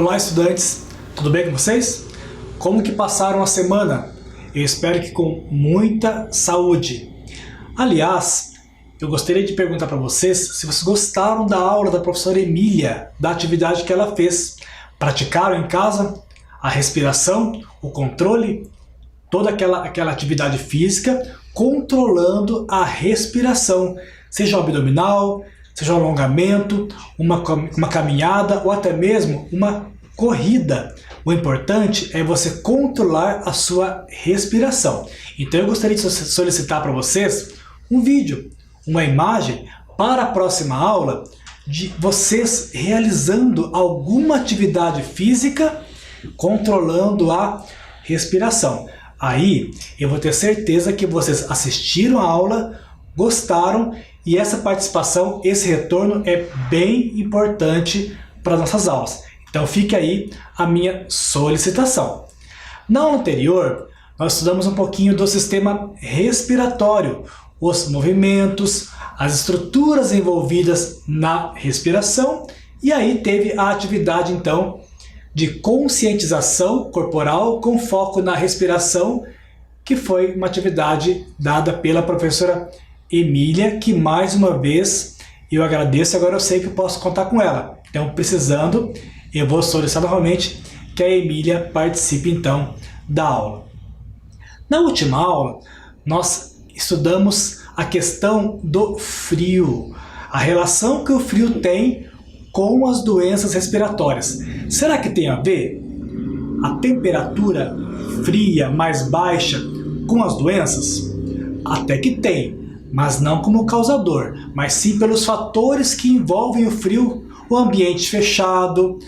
Olá, estudantes, tudo bem com vocês? Como que passaram a semana? Eu espero que com muita saúde. Aliás, eu gostaria de perguntar para vocês se vocês gostaram da aula da professora Emília, da atividade que ela fez. Praticaram em casa a respiração, o controle, toda aquela atividade física, controlando a respiração, seja o abdominal, seja um alongamento, uma caminhada ou até mesmo uma corrida. O importante é você controlar a sua respiração. Então eu gostaria de solicitar para vocês um vídeo, uma imagem para a próxima aula de vocês realizando alguma atividade física controlando a respiração. Aí eu vou ter certeza que vocês assistiram a aula, gostaram, e essa participação, esse retorno é bem importante para as nossas aulas. Então fique aí a minha solicitação. Na aula anterior, nós estudamos um pouquinho do sistema respiratório, os movimentos, as estruturas envolvidas na respiração, e aí teve a atividade então de conscientização corporal com foco na respiração, que foi uma atividade dada pela professora Emília, que mais uma vez eu agradeço. Agora eu sei que eu posso contar com ela. Então, precisando, eu vou solicitar novamente que a Emília participe então da aula. Na última aula, nós estudamos a questão do frio, a relação que o frio tem com as doenças respiratórias. Será que tem a ver a temperatura fria mais baixa com as doenças? Até que tem. Mas não como causador, mas sim pelos fatores que envolvem o frio, o ambiente fechado,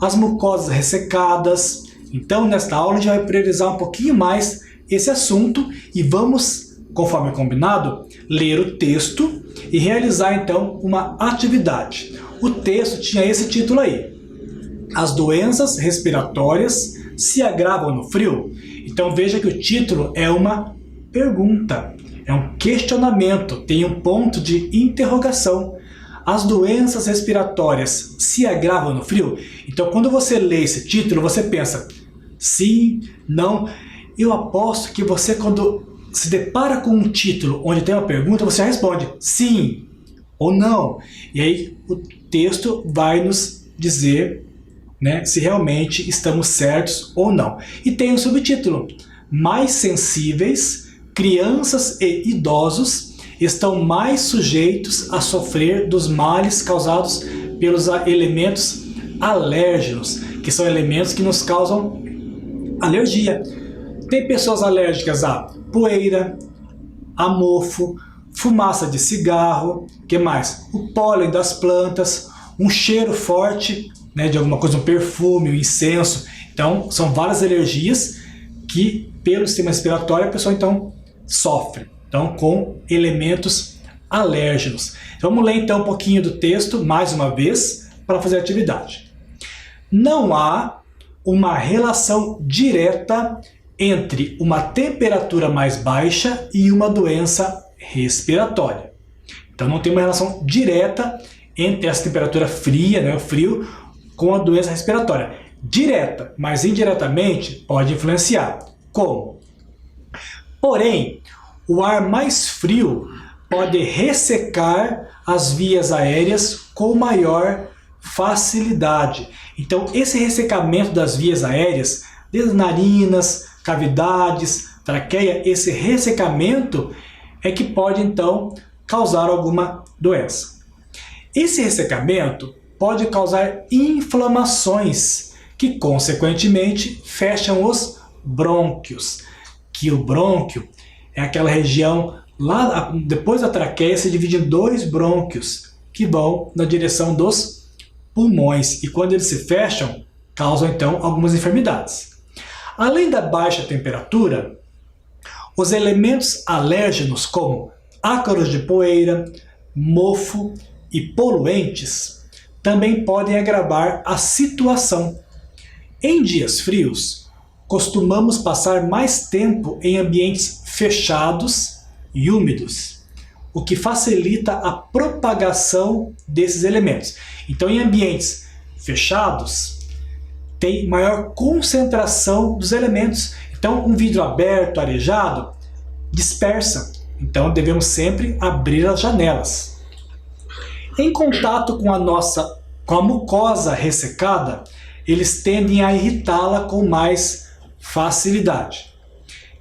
as mucosas ressecadas. Então, nesta aula, a gente vai priorizar um pouquinho mais esse assunto e vamos, conforme combinado, ler o texto e realizar, então, uma atividade. O texto tinha esse título aí: As doenças respiratórias se agravam no frio? Então, veja que o título é uma pergunta. É um questionamento, tem um ponto de interrogação. As doenças respiratórias se agravam no frio? Então, quando você lê esse título, você pensa sim, não. Eu aposto que você, quando se depara com um título onde tem uma pergunta, você responde sim ou não. E aí o texto vai nos dizer, né, se realmente estamos certos ou não. E tem um subtítulo: mais sensíveis, crianças e idosos estão mais sujeitos a sofrer dos males causados pelos elementos alérgenos, que são elementos que nos causam alergia. Tem pessoas alérgicas a poeira, a mofo, fumaça de cigarro, que mais? O pólen das plantas, um cheiro forte, né, de alguma coisa, um perfume, um incenso. Então, são várias alergias que, pelo sistema respiratório, a pessoa então sofre, então, com elementos alérgenos. Vamos ler então um pouquinho do texto, mais uma vez, para fazer a atividade. Não há uma relação direta entre uma temperatura mais baixa e uma doença respiratória. Então, não tem uma relação direta entre essa temperatura fria, né, o frio, com a doença respiratória. Direta, mas indiretamente pode influenciar. Como? Porém, o ar mais frio pode ressecar as vias aéreas com maior facilidade. Então, esse ressecamento das vias aéreas, desde narinas, cavidades, traqueia, esse ressecamento é que pode então causar alguma doença. Esse ressecamento pode causar inflamações que, consequentemente, fecham os brônquios. Que o brônquio é aquela região lá depois da traqueia, se divide em dois brônquios que vão na direção dos pulmões, e quando eles se fecham, causam então algumas enfermidades. Além da baixa temperatura, os elementos alérgenos como ácaros de poeira, mofo e poluentes também podem agravar a situação. Em dias frios, costumamos passar mais tempo em ambientes fechados e úmidos, o que facilita a propagação desses elementos. Então, em ambientes fechados, tem maior concentração dos elementos. Então, um vidro aberto, arejado, dispersa. Então, devemos sempre abrir as janelas. Em contato com a mucosa ressecada, eles tendem a irritá-la com mais facilidade.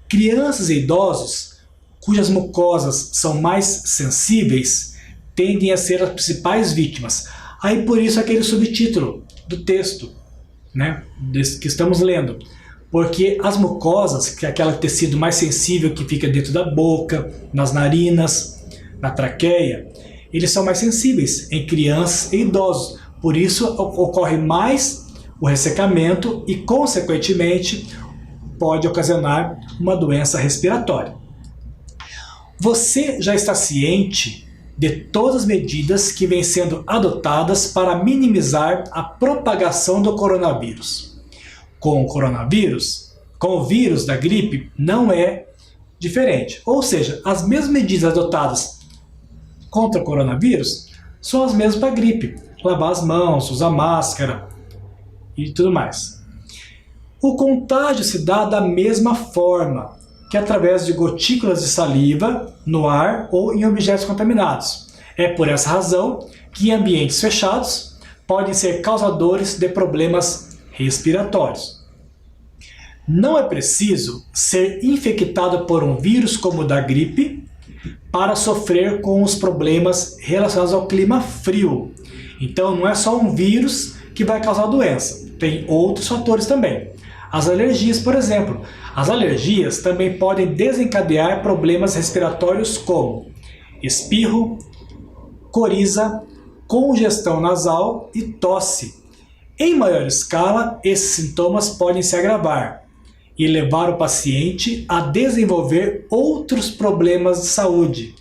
Crianças e idosos, cujas mucosas são mais sensíveis, tendem a ser as principais vítimas. Aí por isso aquele subtítulo do texto, né, que estamos lendo. Porque as mucosas, que é aquele tecido mais sensível que fica dentro da boca, nas narinas, na traqueia, eles são mais sensíveis em crianças e idosos. Por isso ocorre mais o ressecamento e, consequentemente, pode ocasionar uma doença respiratória. Você já está ciente de todas as medidas que vêm sendo adotadas para minimizar a propagação do coronavírus. Com o vírus da gripe não é diferente. Ou seja, as mesmas medidas adotadas contra o coronavírus são as mesmas para a gripe. Lavar as mãos, usar máscara e tudo mais. O contágio se dá da mesma forma, que é através de gotículas de saliva no ar ou em objetos contaminados. É por essa razão que em ambientes fechados podem ser causadores de problemas respiratórios. Não é preciso ser infectado por um vírus como o da gripe para sofrer com os problemas relacionados ao clima frio. Então não é só um vírus que vai causar doença, tem outros fatores também. As alergias, por exemplo. As alergias também podem desencadear problemas respiratórios como espirro, coriza, congestão nasal e tosse. Em maior escala, esses sintomas podem se agravar e levar o paciente a desenvolver outros problemas de saúde,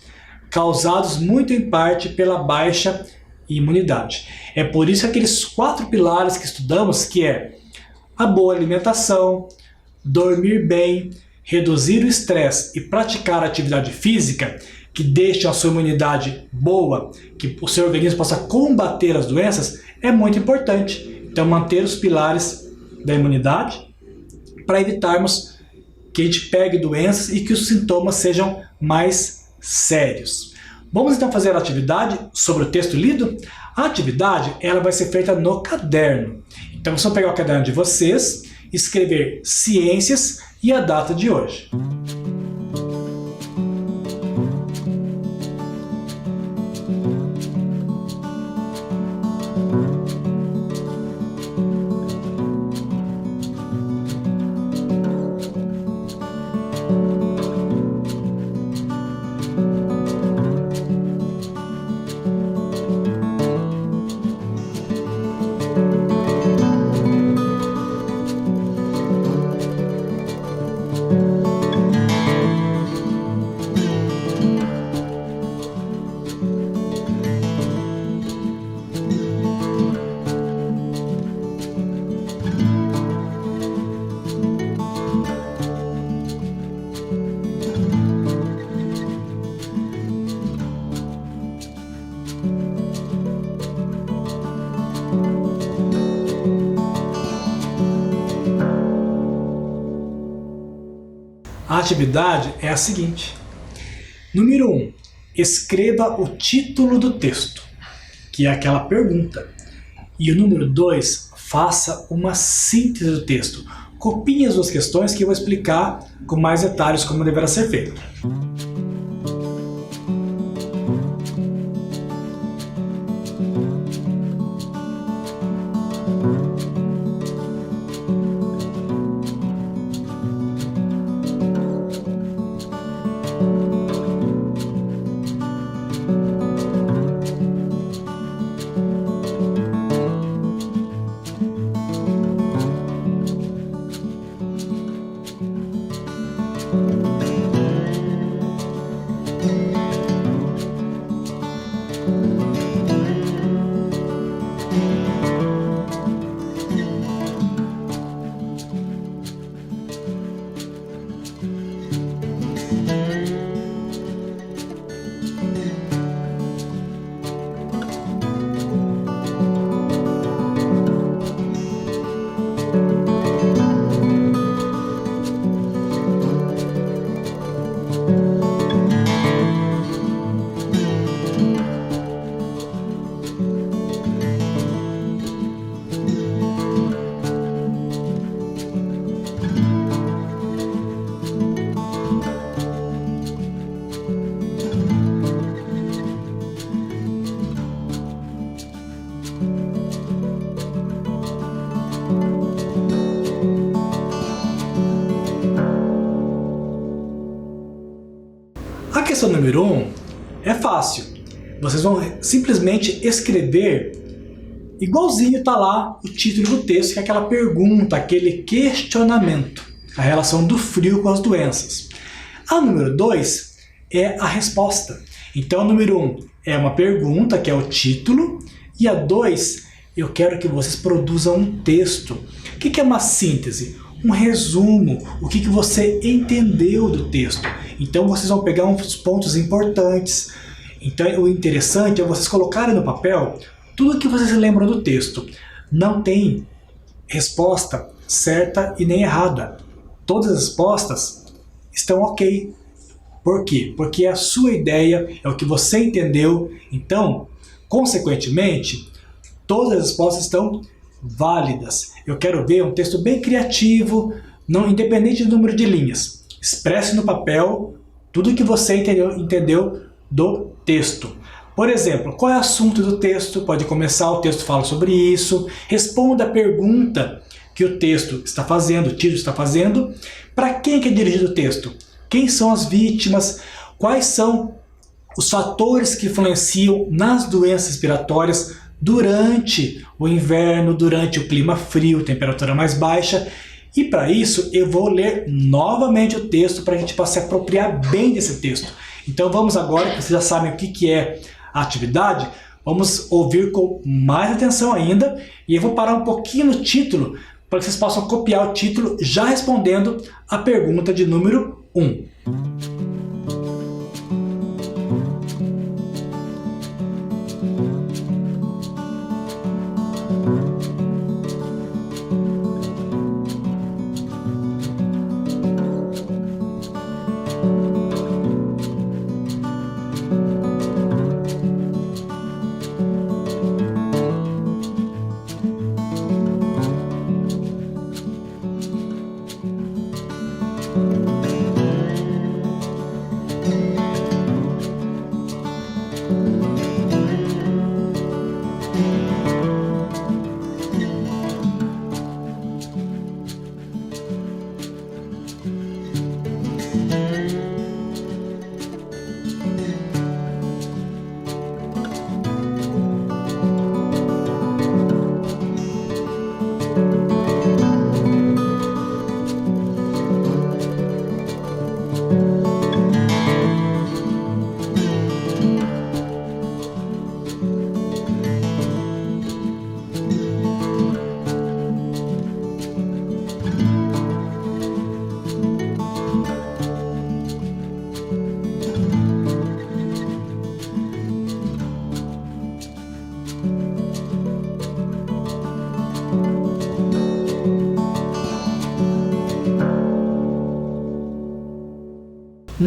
causados muito em parte pela baixa imunidade. É por isso que aqueles 4 pilares que estudamos, que é a boa alimentação, dormir bem, reduzir o estresse e praticar atividade física, que deixe a sua imunidade boa, que o seu organismo possa combater as doenças, é muito importante. Então manter os pilares da imunidade para evitarmos que a gente pegue doenças e que os sintomas sejam mais sérios. Vamos então fazer a atividade sobre o texto lido? A atividade ela vai ser feita no caderno. Então vocês vão pegar o caderno de vocês, escrever ciências e a data de hoje. A atividade é a seguinte. Número 1. Escreva o título do texto, que é aquela pergunta. E o número 2, faça uma síntese do texto. Copie as 2 questões que eu vou explicar com mais detalhes como deverá ser feito. questão número 1 é fácil. Vocês vão simplesmente escrever igualzinho está lá o título do texto, que é aquela pergunta, aquele questionamento, a relação do frio com as doenças. A número 2 é a resposta. Então, a número 1 é uma pergunta, que é o título, e a 2, eu quero que vocês produzam um texto. O que é uma síntese? Um resumo, o que você entendeu do texto. Então, vocês vão pegar uns pontos importantes. Então, o interessante é vocês colocarem no papel tudo que vocês lembram do texto. Não tem resposta certa e nem errada. Todas as respostas estão ok. Por quê? Porque é a sua ideia, é o que você entendeu. Então, consequentemente, todas as respostas estão válidas. Eu quero ver um texto bem criativo, não, independente do número de linhas. Expresse no papel tudo o que você entendeu do texto. Por exemplo, qual é o assunto do texto? Pode começar, o texto fala sobre isso. Responda a pergunta que o texto está fazendo, o título está fazendo. Para quem que é dirigido o texto? Quem são as vítimas? Quais são os fatores que influenciam nas doenças respiratórias durante o inverno, durante o clima frio, temperatura mais baixa? E para isso eu vou ler novamente o texto para a gente possa se apropriar bem desse texto. Então vamos agora, que vocês já sabem o que é a atividade, vamos ouvir com mais atenção ainda, e eu vou parar um pouquinho no título para que vocês possam copiar o título já respondendo a pergunta de número 1.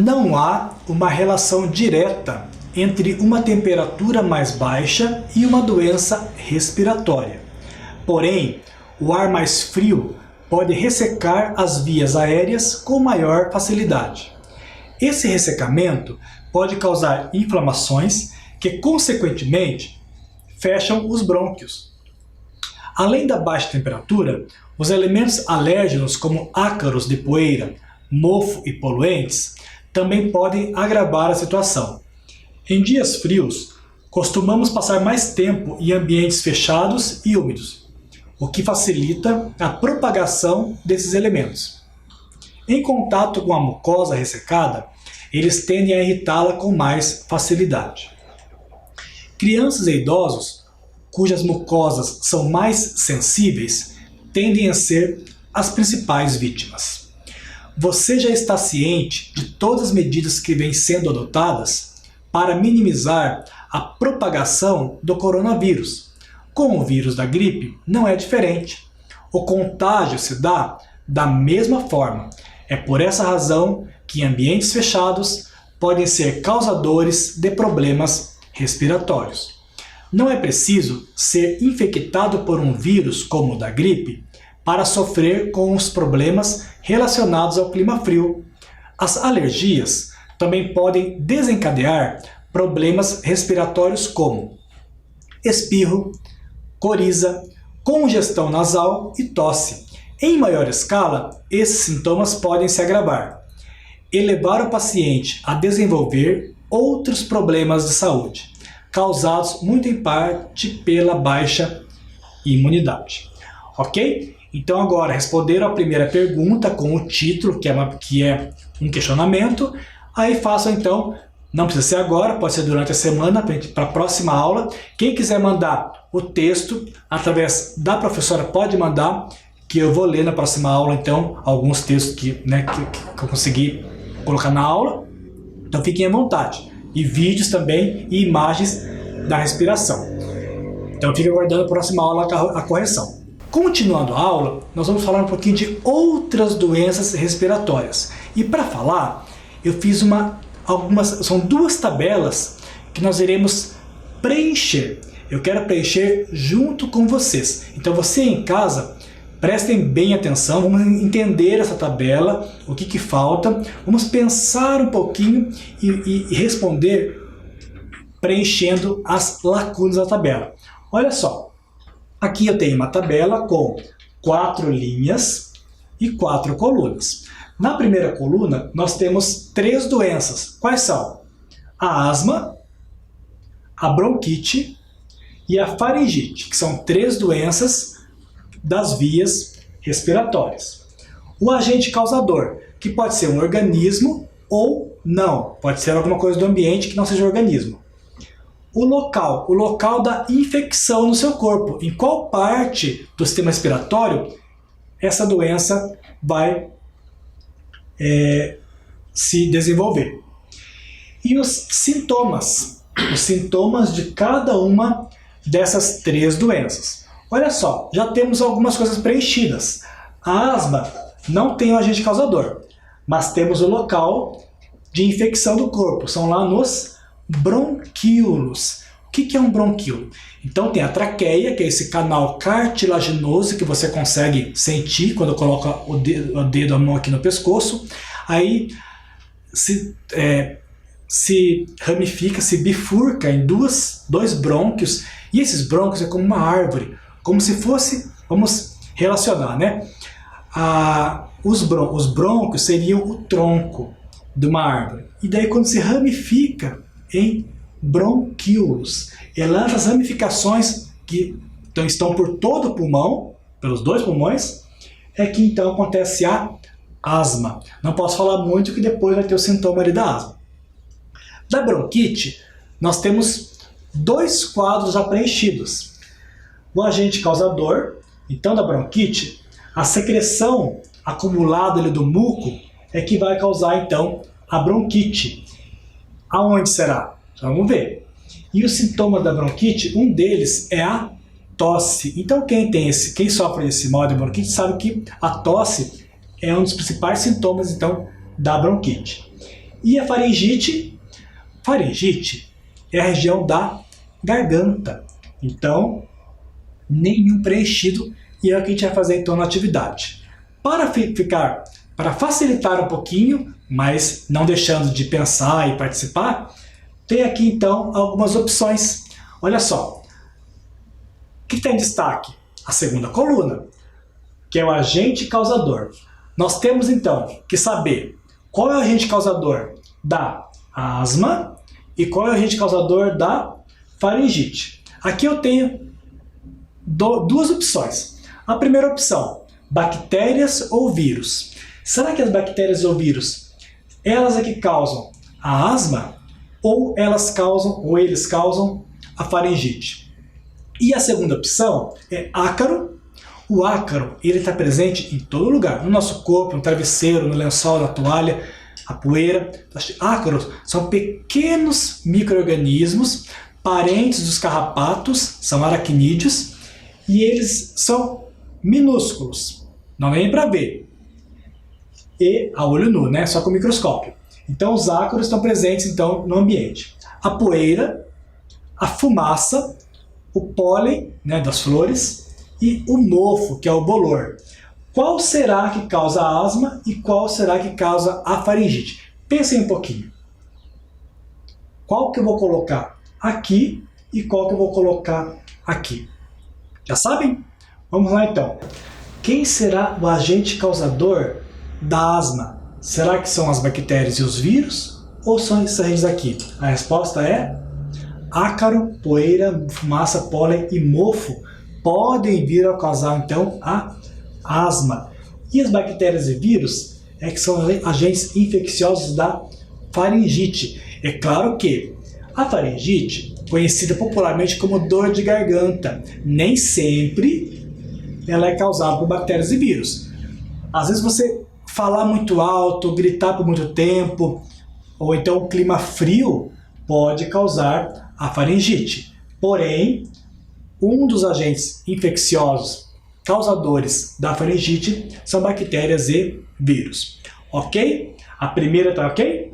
Não há uma relação direta entre uma temperatura mais baixa e uma doença respiratória. Porém, o ar mais frio pode ressecar as vias aéreas com maior facilidade. Esse ressecamento pode causar inflamações que, consequentemente, fecham os brônquios. Além da baixa temperatura, os elementos alérgenos como ácaros de poeira, mofo e poluentes também podem agravar a situação. Em dias frios, costumamos passar mais tempo em ambientes fechados e úmidos, o que facilita a propagação desses elementos. Em contato com a mucosa ressecada, eles tendem a irritá-la com mais facilidade. Crianças e idosos, cujas mucosas são mais sensíveis, tendem a ser as principais vítimas. Você já está ciente de todas as medidas que vêm sendo adotadas para minimizar a propagação do coronavírus. Com o vírus da gripe, não é diferente. O contágio se dá da mesma forma. É por essa razão que ambientes fechados podem ser causadores de problemas respiratórios. Não é preciso ser infectado por um vírus como o da gripe para sofrer com os problemas relacionados ao clima frio. As alergias também podem desencadear problemas respiratórios como espirro, coriza, congestão nasal e tosse. Em maior escala, esses sintomas podem se agravar. elevar o paciente a desenvolver outros problemas de saúde, causados muito em parte pela baixa imunidade. Ok? Então agora responderam a primeira pergunta com o título, que é um questionamento. Aí façam então, não precisa ser agora, pode ser durante a semana, para a próxima aula. Quem quiser mandar o texto através da professora pode mandar, que eu vou ler na próxima aula então alguns textos que eu consegui colocar na aula. Então fiquem à vontade. E vídeos também e imagens da respiração. Então fiquem aguardando a próxima aula a correção. Continuando a aula, nós vamos falar um pouquinho de outras doenças respiratórias. E para falar, eu fiz são duas tabelas que nós iremos preencher. Eu quero preencher junto com vocês. Então você em casa, prestem bem atenção, vamos entender essa tabela, o que falta, vamos pensar um pouquinho e responder preenchendo as lacunas da tabela. Olha só, aqui eu tenho uma tabela com 4 linhas e 4 colunas. Na primeira coluna, nós temos 3 doenças. Quais são? A asma, a bronquite e a faringite, que são 3 doenças das vias respiratórias. O agente causador, que pode ser um organismo ou não, pode ser alguma coisa do ambiente que não seja organismo. O local da infecção no seu corpo, em qual parte do sistema respiratório essa doença vai se desenvolver. E os sintomas de cada uma dessas 3 doenças. Olha só, já temos algumas coisas preenchidas. A asma não tem o agente causador, mas temos o local de infecção do corpo, são lá nos bronquíolos. O que é um bronquíolo? Então tem a traqueia, que é esse canal cartilaginoso que você consegue sentir quando coloca o dedo, a mão aqui no pescoço. Aí se ramifica, se bifurca em dois brônquios, e esses brônquios é como uma árvore, como se fosse, vamos relacionar, né? Os brônquios seriam o tronco de uma árvore, e daí quando se ramifica em bronquíolos, as ramificações que estão por todo o pulmão, pelos 2 pulmões, é que então acontece a asma. Não posso falar muito que depois vai ter o sintoma ali da asma. Da bronquite, nós temos 2 quadros já preenchidos. O agente causador, então da bronquite, a secreção acumulada ali do muco é que vai causar então a bronquite. Aonde será? Vamos ver. E o sintoma da bronquite, um deles é a tosse. Então quem sofre desse mal de bronquite sabe que a tosse é um dos principais sintomas então da bronquite. E a faringite? Faringite é a região da garganta. Então, nenhum preenchido, e é o que a gente vai fazer então na atividade. Para facilitar um pouquinho, mas não deixando de pensar e participar, tem aqui então algumas opções. Olha só, o que está em destaque? A segunda coluna, que é o agente causador. Nós temos então que saber qual é o agente causador da asma e qual é o agente causador da faringite. Aqui eu tenho 2 opções. A primeira opção, bactérias ou vírus. Será que as bactérias ou vírus, elas é que causam a asma ou eles causam a faringite? E a segunda opção é ácaro. O ácaro, ele está presente em todo lugar, no nosso corpo, no travesseiro, no lençol, na toalha, a poeira. Ácaros são pequenos micro-organismos, parentes dos carrapatos, são aracnídeos, e eles são minúsculos, não é nem para ver, e a olho nu, né? Só com microscópio. Então os ácaros estão presentes então no ambiente. A poeira, a fumaça, o pólen, né, das flores, e o mofo, que é o bolor. Qual será que causa a asma e qual será que causa a faringite? Pensem um pouquinho. Qual que eu vou colocar aqui e qual que eu vou colocar aqui? Já sabem? Vamos lá então. Quem será o agente causador da asma? Será que são as bactérias e os vírus? Ou são esses agentes aqui? A resposta é ácaro, poeira, fumaça, pólen e mofo podem vir a causar então a asma. E as bactérias e vírus é que são agentes infecciosos da faringite. É claro que a faringite, conhecida popularmente como dor de garganta, nem sempre ela é causada por bactérias e vírus. Às vezes você falar muito alto, gritar por muito tempo, ou então o clima frio pode causar a faringite. Porém, um dos agentes infecciosos causadores da faringite são bactérias e vírus. Ok? A primeira tá ok?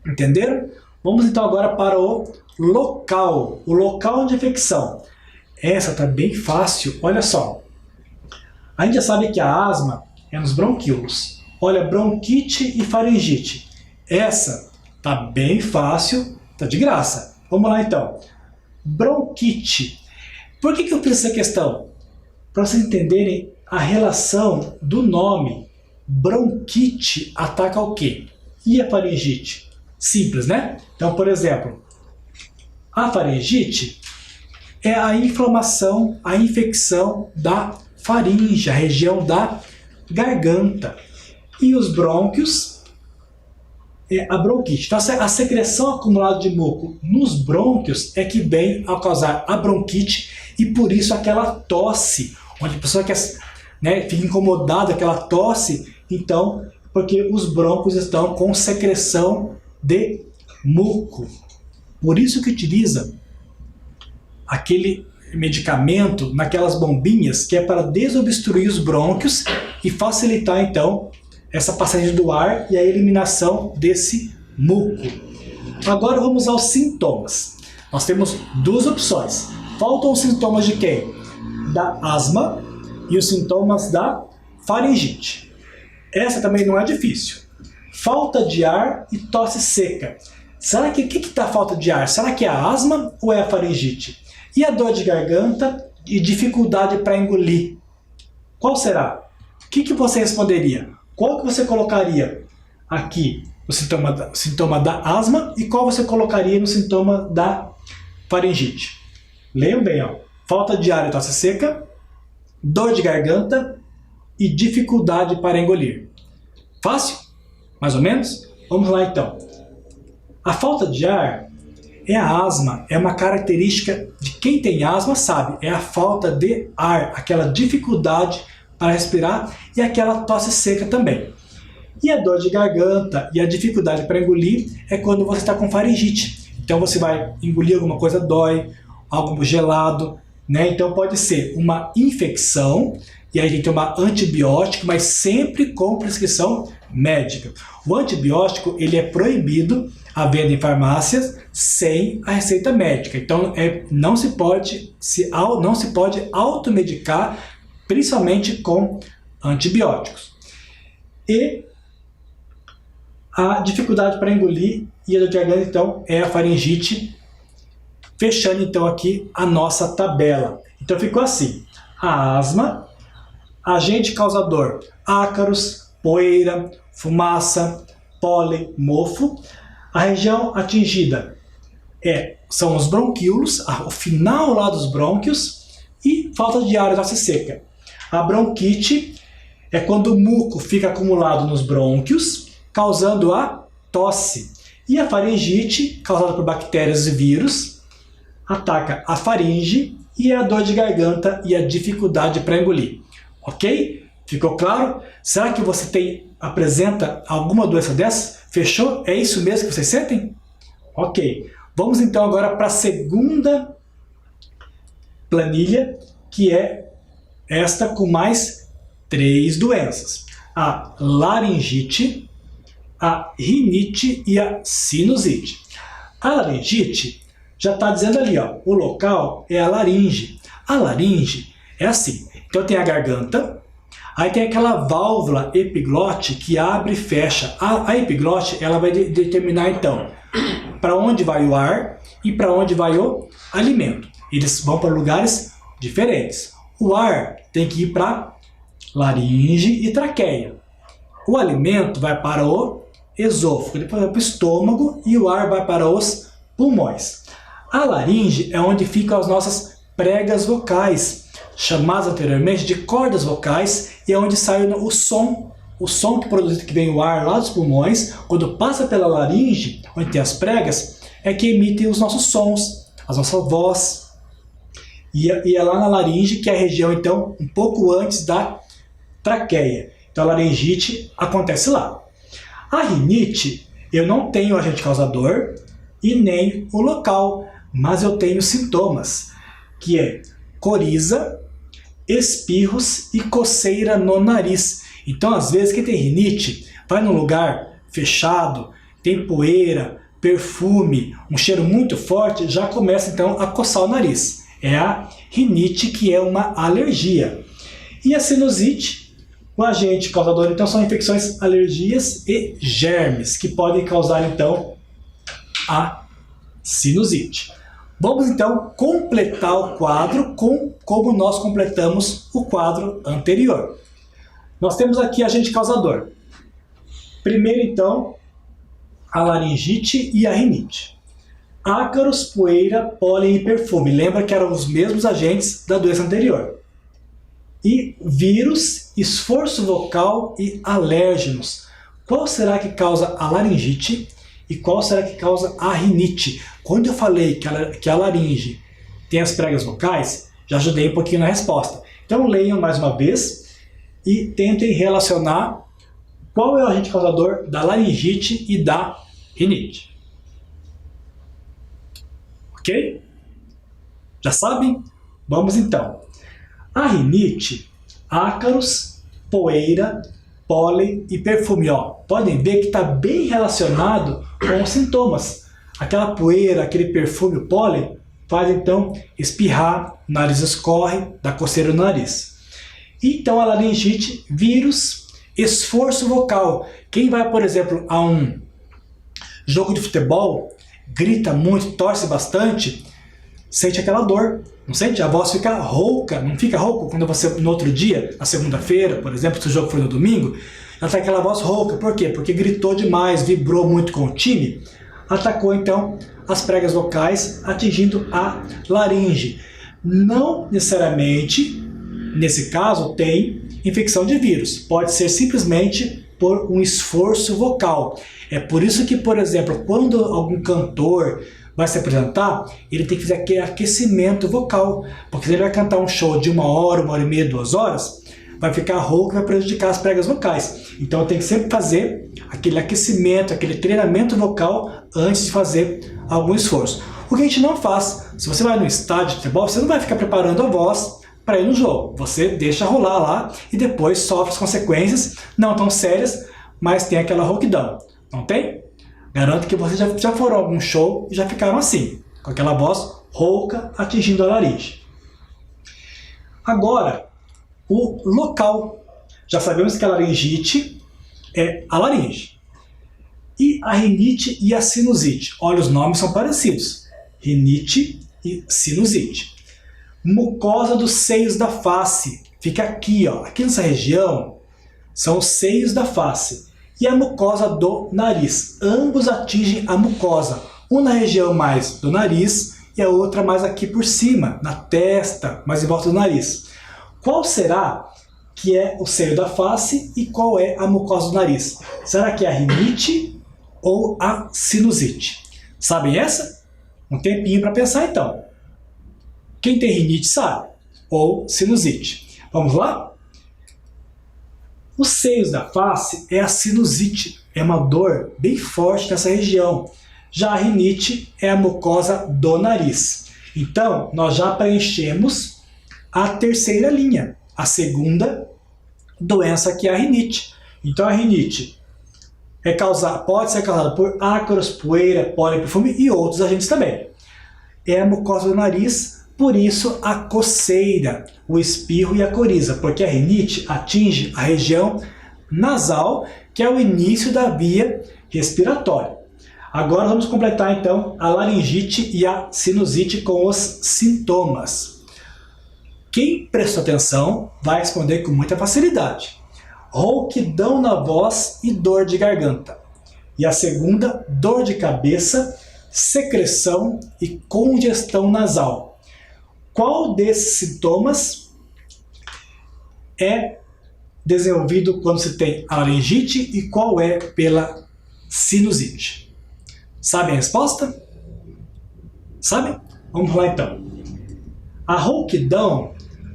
Entenderam? Vamos então agora para o local de infecção. Essa está bem fácil, olha só. A gente já sabe que a asma é nos bronquíolos. Olha, bronquite e faringite. Essa tá bem fácil, tá de graça. Vamos lá então. Bronquite. Por que eu fiz essa questão? Para vocês entenderem a relação do nome. Bronquite ataca o quê? E a faringite? Simples, né? Então, por exemplo, a faringite é a inflamação, a infecção da faringe, a região da garganta. E os brônquios é a bronquite. Então, a secreção acumulada de muco nos brônquios é que vem a causar a bronquite e por isso aquela tosse, onde a pessoa quer, né, fica incomodada, aquela tosse, então, porque os brônquios estão com secreção de muco. Por isso que utiliza aquele medicamento naquelas bombinhas que é para desobstruir os brônquios e facilitar então essa passagem do ar e a eliminação desse muco. Agora vamos aos sintomas. Nós temos duas opções. Faltam os sintomas de quem? Da asma e os sintomas da faringite. Essa também não é difícil. Falta de ar e tosse seca. Será que o que está falta de ar? Será que é a asma ou é a faringite? E a dor de garganta e dificuldade para engolir? Qual será? O que você responderia? Qual que você colocaria aqui no sintoma da asma e qual você colocaria no sintoma da faringite? Leiam bem, ó. Falta de ar e tosse seca, dor de garganta e dificuldade para engolir. Fácil? Mais ou menos? Vamos lá então. A falta de ar é a asma, é uma característica de quem tem asma sabe, é a falta de ar, aquela dificuldade para respirar e aquela tosse seca também. E a dor de garganta e a dificuldade para engolir é quando você está com faringite. Então você vai engolir alguma coisa, dói, algo gelado, né? Então pode ser uma infecção, e aí tem que tomar antibiótico, mas sempre com prescrição médica. O antibiótico ele é proibido a venda em farmácias sem a receita médica. Então não se pode automedicar, principalmente com antibióticos. E a dificuldade para engolir e a dor de garganta, então, é a faringite. Fechando então aqui a nossa tabela. Então ficou assim: a asma, agente causador, ácaros, poeira, fumaça, pólen, mofo. A região atingida são os bronquíolos, o final lá dos brônquios, e falta de ar e tosse seca. A bronquite é quando o muco fica acumulado nos brônquios, causando a tosse. E a faringite, causada por bactérias e vírus, ataca a faringe e a dor de garganta e a dificuldade para engolir. Ok? Ficou claro? Será que você apresenta alguma doença dessa? Fechou? É isso mesmo que vocês sentem? Ok. Vamos então agora para a segunda planilha, que é esta com mais 3 doenças. A laringite, a rinite e a sinusite. A laringite já está dizendo ali, ó, o local é a laringe. A laringe é assim. Então tem a garganta, aí tem aquela válvula epiglote que abre e fecha. A epiglote ela vai determinar então para onde vai o ar e para onde vai o alimento. Eles vão para lugares diferentes. O ar tem que ir para laringe e traqueia. O alimento vai para o esôfago, depois vai para o estômago e o ar vai para os pulmões. A laringe é onde ficam as nossas pregas vocais, chamadas anteriormente de cordas vocais, e é onde sai o som que produz, que vem o ar lá dos pulmões, quando passa pela laringe, onde tem as pregas, é que emitem os nossos sons, a nossa voz. E é lá na laringe, que é a região, então, um pouco antes da traqueia. Então a laringite acontece lá. A rinite, eu não tenho agente causador e nem o local, mas eu tenho sintomas, que é coriza, espirros e coceira no nariz. Então, às vezes, quem tem rinite vai num lugar fechado, tem poeira, perfume, um cheiro muito forte, já começa então a coçar o nariz. É a rinite, que é uma alergia. E a sinusite, o agente causador, então, são infecções, alergias e germes, que podem causar, então, a sinusite. Vamos, então, completar o quadro como nós completamos o quadro anterior. Nós temos aqui agente causador. Primeiro, então, a laringite e a rinite. Ácaros, poeira, pólen e perfume. Lembra que eram os mesmos agentes da doença anterior. E vírus, esforço vocal e alérgenos. Qual será que causa a laringite e qual será que causa a rinite? Quando eu falei que a laringe tem as pregas vocais, já ajudei um pouquinho na resposta. Então leiam mais uma vez e tentem relacionar qual é o agente causador da laringite e da rinite. Ok? Já sabem? Vamos então. A rinite, ácaros, poeira, pólen e perfume. Ó, podem ver que está bem relacionado com os sintomas. Aquela poeira, aquele perfume, o pólen, faz então espirrar, o nariz escorre, dá coceira no nariz. Então a laringite, vírus, esforço vocal. Quem vai, por exemplo, a um jogo de futebol, grita muito, torce bastante, sente aquela dor. Não sente? A voz fica rouca, não fica rouca quando você, no outro dia, na segunda-feira, por exemplo, se o jogo foi no domingo, ela tem aquela voz rouca. Por quê? Porque gritou demais, vibrou muito com o time, atacou então as pregas vocais, atingindo a laringe. Não necessariamente, nesse caso, tem infecção de vírus. Pode ser simplesmente por um esforço vocal. É por isso que, por exemplo, quando algum cantor vai se apresentar, ele tem que fazer aquele aquecimento vocal, porque se ele vai cantar um show de 1 hora, 1h30, 2 horas, vai ficar rouco e vai prejudicar as pregas vocais. Então tem que sempre fazer aquele aquecimento, aquele treinamento vocal antes de fazer algum esforço. O que a gente não faz, se você vai no estádio de futebol, você não vai ficar preparando a voz para ir no jogo. Você deixa rolar lá e depois sofre as consequências, não tão sérias, mas tem aquela rouquidão. Não tem? Garanto que vocês já foram a algum show e já ficaram assim, com aquela voz rouca atingindo a laringe. Agora, o local. Já sabemos que a laringite é a laringe. E a rinite e a sinusite. Olha, os nomes são parecidos. Rinite e sinusite. Mucosa dos seios da face. Fica aqui, ó. Aqui nessa região são os seios da face. E a mucosa do nariz. Ambos atingem a mucosa. Um na região mais do nariz e a outra mais aqui por cima, na testa, mais em volta do nariz. Qual será que é o seio da face e qual é a mucosa do nariz? Será que é a rinite ou a sinusite? Sabem essa? Um tempinho para pensar então. Quem tem rinite sabe. Ou sinusite. Vamos lá? Os seios da face é a sinusite, é uma dor bem forte nessa região. Já a rinite é a mucosa do nariz. Então, nós já preenchemos a terceira linha, a segunda doença que é a rinite. Então, a rinite pode ser causada por ácaros, poeira, pólen, perfume e outros agentes também. É a mucosa do nariz. Por isso, a coceira, o espirro e a coriza, porque a rinite atinge a região nasal, que é o início da via respiratória. Agora vamos completar então a laringite e a sinusite com os sintomas. Quem prestou atenção vai responder com muita facilidade. rouquidão na voz e dor de garganta. E a segunda, dor de cabeça, secreção e congestão nasal. Qual desses sintomas é desenvolvido quando se tem a laringite e qual é pela sinusite? Sabem a resposta? Sabem? Vamos lá então. A rouquidão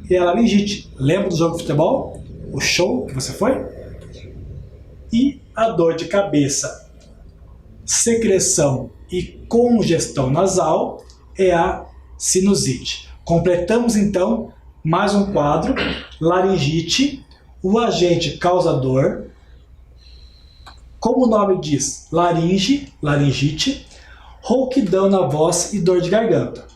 é a laringite. Lembra do jogo de futebol? O show que você foi? E a dor de cabeça, secreção e congestão nasal é a sinusite. Completamos então mais um quadro: laringite, o agente causador, como o nome diz, laringe, laringite, rouquidão na voz e dor de garganta.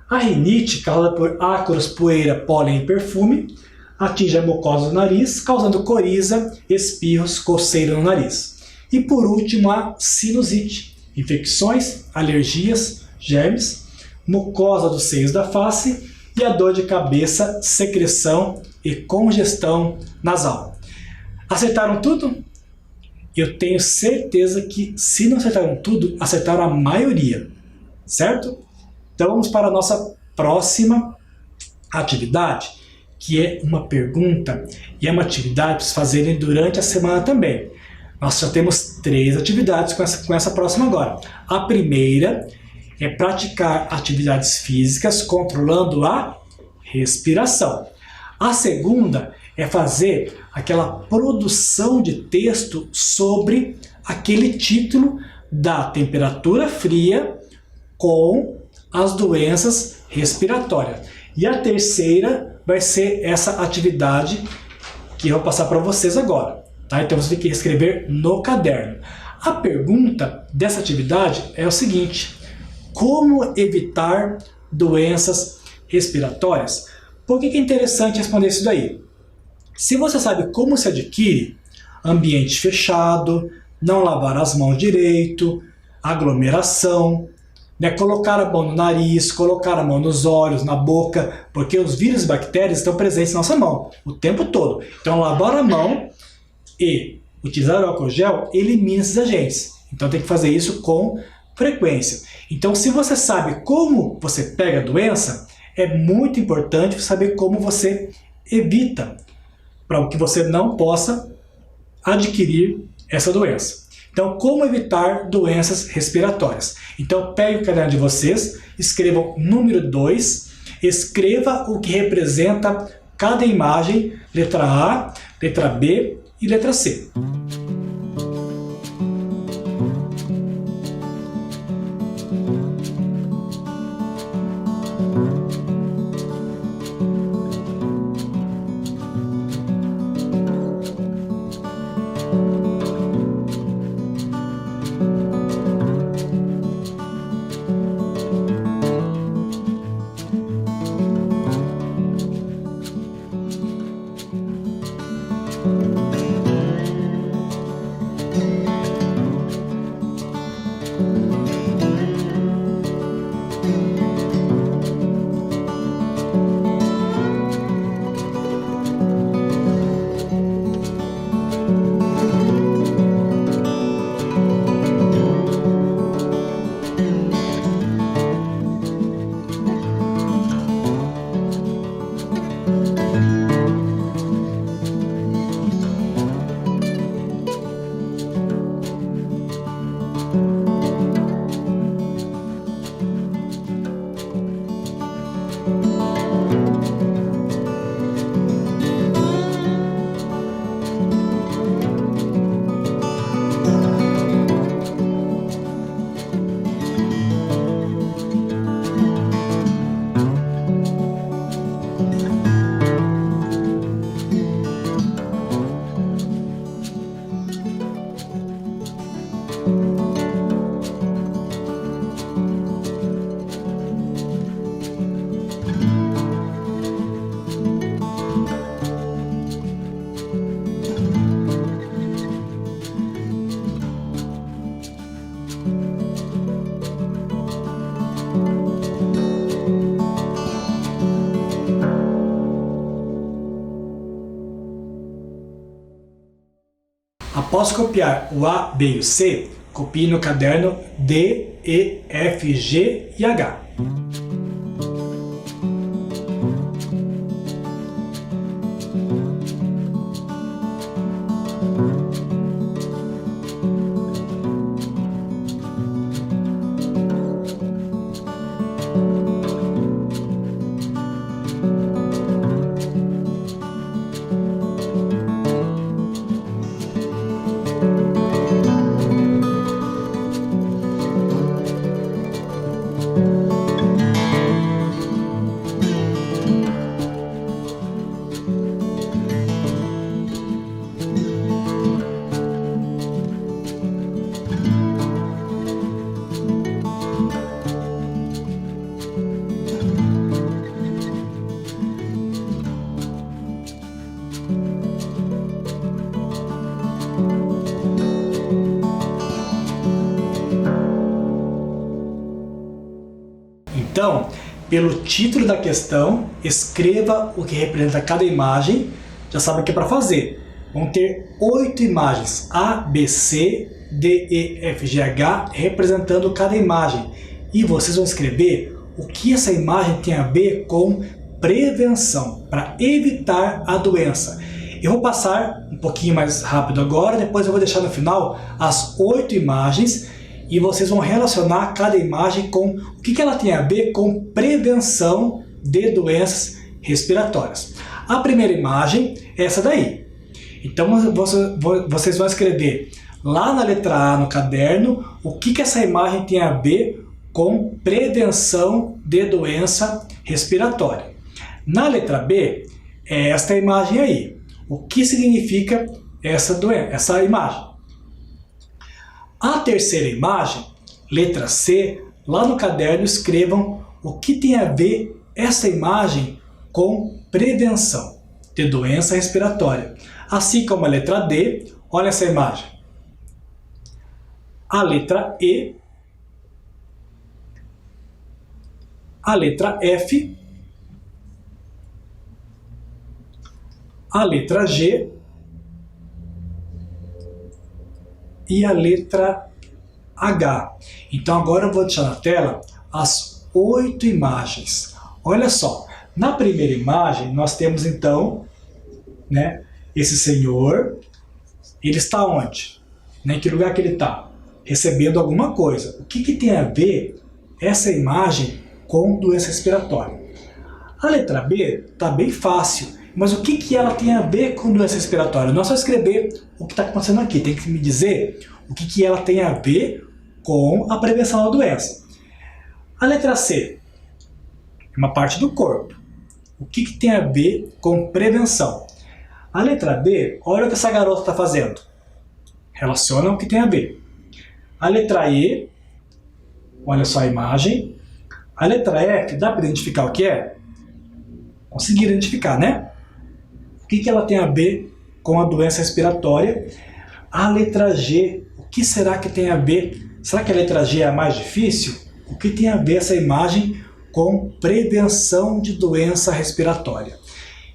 A rinite, causada por ácaros, poeira, pólen e perfume, atinge a mucosa do nariz, causando coriza, espirros, coceira no nariz. E por último, a sinusite, infecções, alergias, germes, mucosa dos seios da face e a dor de cabeça, secreção e congestão nasal. Acertaram tudo? Eu tenho certeza que, se não acertaram tudo, acertaram a maioria, certo? Então vamos para a nossa próxima atividade, que é uma pergunta e é uma atividade para vocês fazerem durante a semana também. Nós já temos 3 atividades com essa próxima agora. A primeira é praticar atividades físicas controlando a respiração. A segunda é fazer aquela produção de texto sobre aquele título da temperatura fria com as doenças respiratórias. E a terceira vai ser essa atividade que eu vou passar para vocês agora. Tá? Então você tem que escrever no caderno. A pergunta dessa atividade é o seguinte: como evitar doenças respiratórias? Por que é interessante responder isso daí? Se você sabe como se adquire, ambiente fechado, não lavar as mãos direito, aglomeração, colocar a mão no nariz, colocar a mão nos olhos, na boca, porque os vírus e bactérias estão presentes na nossa mão o tempo todo. Então lavar a mão e utilizar o álcool gel elimina esses agentes. Então tem que fazer isso com frequência. Então se você sabe como você pega a doença, é muito importante saber como você evita, para que você não possa adquirir essa doença. Então, como evitar doenças respiratórias? Então, pegue o caderno de vocês, escrevam número 2, escreva o que representa cada imagem, letra A, letra B e letra C. Após copiar o A, B e o C, copie no caderno D, E, F, G e H. Então, pelo título da questão, escreva o que representa cada imagem. Já sabe o que é para fazer. Vão ter 8 imagens, A, B, C, D, E, F, G, H, representando cada imagem. E vocês vão escrever o que essa imagem tem a ver com prevenção, para evitar a doença. Eu vou passar um pouquinho mais rápido agora, depois eu vou deixar no final as 8 imagens e vocês vão relacionar cada imagem com o que ela tem a ver com prevenção de doenças respiratórias. A primeira imagem é essa daí. Então vocês vão escrever lá na letra A no caderno o que essa imagem tem a ver com prevenção de doença respiratória. Na letra B é esta imagem aí. O que significa essa imagem? A terceira imagem, letra C, lá no caderno escrevam o que tem a ver essa imagem com prevenção de doença respiratória. Assim como a letra D, olha essa imagem. A letra E, a letra F, a letra G e a letra H. Então agora eu vou deixar na tela as 8 imagens. Olha só, na primeira imagem nós temos então, esse senhor, ele está onde? Em que lugar que ele está? Recebendo alguma coisa. O que tem a ver essa imagem com doença respiratória? A letra B está bem fácil, mas o que ela tem a ver com doença respiratória? Não é só escrever o que está acontecendo aqui, tem que me dizer o que ela tem a ver com a prevenção da doença. A letra C é uma parte do corpo. O que tem a ver com prevenção? A letra D, olha o que essa garota está fazendo. Relaciona o que tem a ver. A letra E, olha só a imagem. A letra F, dá para identificar o que é? Conseguir identificar, né? O que ela tem a ver com a doença respiratória? A letra G, o que será que tem a ver? Será que a letra G é a mais difícil? O que tem a ver essa imagem com prevenção de doença respiratória?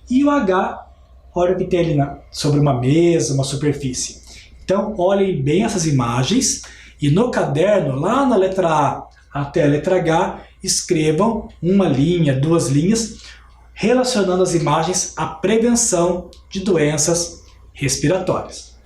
E o H, olha o que tem ali sobre uma mesa, uma superfície. Então, olhem bem essas imagens e no caderno, lá na letra A até a letra H, escrevam uma linha, 2 linhas, relacionando as imagens à prevenção de doenças respiratórias.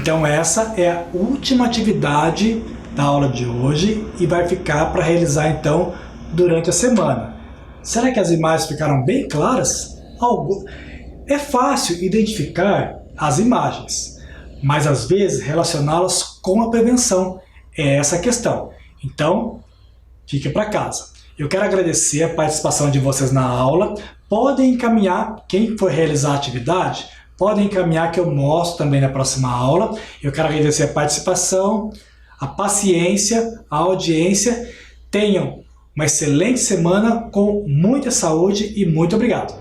Então essa é a última atividade da aula de hoje e vai ficar para realizar então durante a semana. Será que as imagens ficaram bem claras? É fácil identificar as imagens, mas às vezes relacioná-las com a prevenção é essa a questão. Então, fique para casa. Eu quero agradecer a participação de vocês na aula. Podem encaminhar, quem for realizar a atividade, podem encaminhar que eu mostro também na próxima aula. Eu quero agradecer a participação, a paciência, a audiência. Tenham uma excelente semana com muita saúde e muito obrigado!